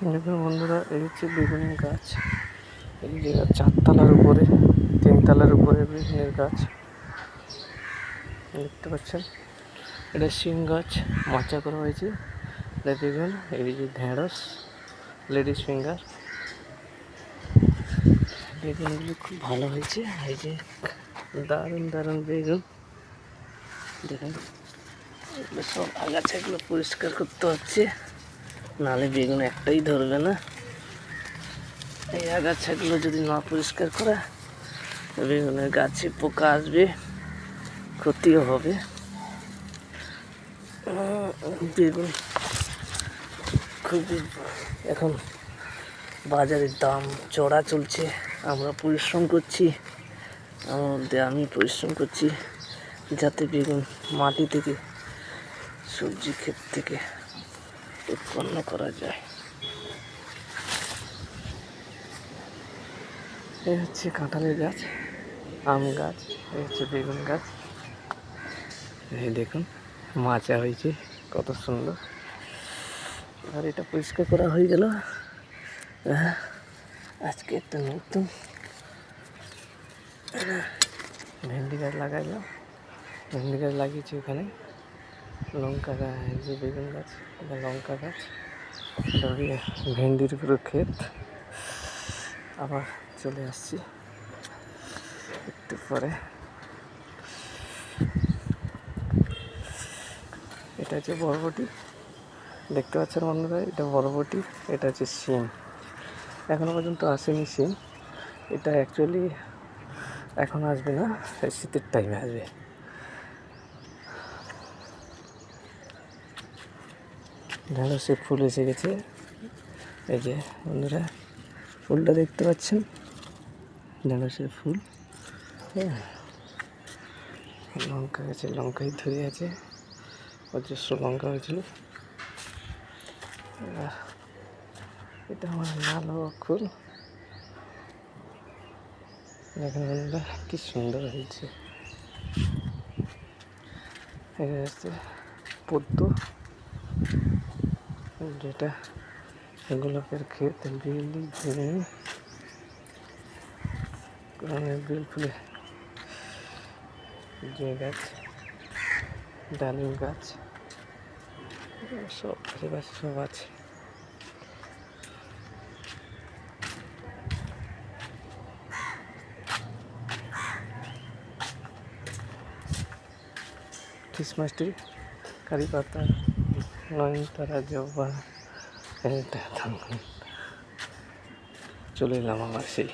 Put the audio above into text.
দেখুন বন্ধুরা, এই হচ্ছে বেগুনের গাছ। এই যে 4 তলার উপরে, 3 তলার উপরে বেগুনের গাছ দেখতে পাচ্ছেন। এটা শিম গাছ, মাচা করা হয়েছে। এটা দেখুন, এই যে ঢেঁড়স, লেডিস ফিঙ্গার, বেগুনগুলো খুব ভালো হয়েছে। এই যে দারুণ দারুণ বেগুন দেখুন। এগুলো সব আগাছাগুলো পরিষ্কার করতে হচ্ছে, নাহলে বেগুন একটাই ধরবে না। এই আগাছাগুলো যদি না পরিষ্কার করা, বেগুনের গাছে পোকা আসবে, ক্ষতিও হবে। বেগুন খুবই এখন বাজারের দাম চড়া চলছে। আমরা পরিশ্রম করছি, আমি পরিশ্রম করছি যাতে বেগুন মাটি থেকে, সবজি ক্ষেত থেকে উৎপন্ন করা যায়। এই হচ্ছে কাঁঠালের গাছ, আম গাছ, এই হচ্ছে বেগুন গাছ। এই দেখুন মাচা হয়েছে কত সুন্দর। আর এটা পরিষ্কার করা হয়ে গেল। আজকে একটা নতুন ভেন্ডি গাছ লাগাইলাম। ভেন্ডি গাছ লাগিয়েছি ওখানে। লঙ্কা গাছ, যে বেগুন গাছ, এটা লঙ্কা গাছ, ভেন্ডির পুরো ক্ষেত। আবার চলে আসছি একটু পরে। এটা হচ্ছে বরবটি, দেখতে পাচ্ছেন বন্ধুরা, এটা বরবটি। এটা হচ্ছে শিম, এখনো পর্যন্ত আসেনি শিম। এটা অ্যাকচুয়ালি এখন আসবে না, শীতের টাইমে আসবে। ঢেঁড়সে ফুল এসে গেছে। এই যে বন্ধুরা, ফুলটা দেখতে পাচ্ছেন, ঢেঁড়সের ফুল। হ্যাঁ, লঙ্কা গাছে লঙ্কাই ধরে আছে, অজস্র লঙ্কা হয়েছিল। এটা আমার লাল ফুল, দেখেন বন্ধুরা কি সুন্দর হয়েছে। এটা হচ্ছে পদ্ম, যেটা গোলাপের ক্ষেত। বেলি, বেল ফুলে যে গাছ, ডালিম গাছ, সব আশেপাশে সব আছে। ক্রিসমাস ট্রি, কারি পাতা, নয়নতারা, জবা, এটা চলে এলাম আমার সেই